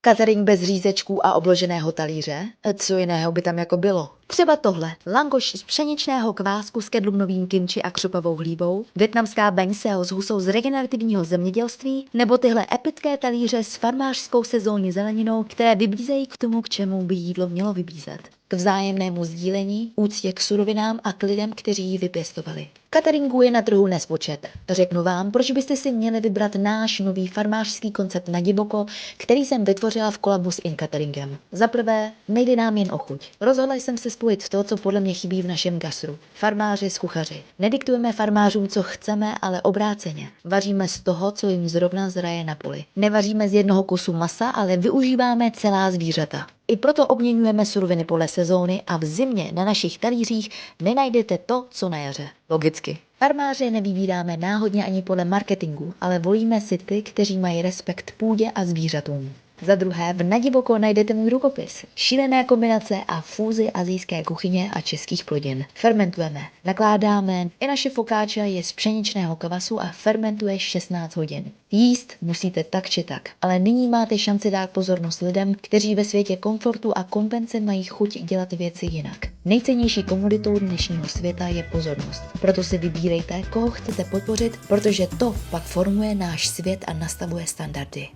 Catering bez řízečků a obloženého talíře? Co jiného by tam jako bylo? Třeba tohle. Langoš z pšeničného kvásku s kedlumnovým kimči a křupavou hlíbou, vietnamská banh seo s husou z regenerativního zemědělství, nebo tyhle epické talíře s farmářskou sezónní zeleninou, které vybízejí k tomu, k čemu by jídlo mělo vybízet. K vzájemnému sdílení, úctě k surovinám a k lidem, kteří ji vypěstovali. Cateringů je na trhu nespočet. Řeknu vám, proč byste si měli vybrat náš nový farmářský koncept na divoko, který jsem vytvořila v kolabu s InCateringem. Za prvé, nejde nám jen o chuť. Rozhodla jsem se spojit to, co podle mě chybí v našem gastru. Farmáři s kuchaři. Nediktujeme farmářům, co chceme, ale obráceně. Vaříme z toho, co jim zrovna zraje na poli. Nevaříme z jednoho kusu masa, ale využíváme celá zvířata. I proto obměňujeme suroviny podle sezóny a v zimě na našich talířích nenajdete to, co na jaře. Logicky. Farmáře nevybíráme náhodně ani podle marketingu, ale volíme si ty, kteří mají respekt půdě a zvířatům. Za druhé, v Nadivoko najdete můj rukopis. Šílené kombinace a fúzi asijské kuchyně a českých plodin. Fermentujeme, nakládáme, i naše fokáča je z pšeničného kvasu a fermentuje 16 hodin. Jíst musíte tak či tak, ale nyní máte šanci dát pozornost lidem, kteří ve světě komfortu a kompence mají chuť dělat věci jinak. Nejcennější komoditou dnešního světa je pozornost. Proto si vybírejte, koho chcete podpořit, protože to pak formuje náš svět a nastavuje standardy.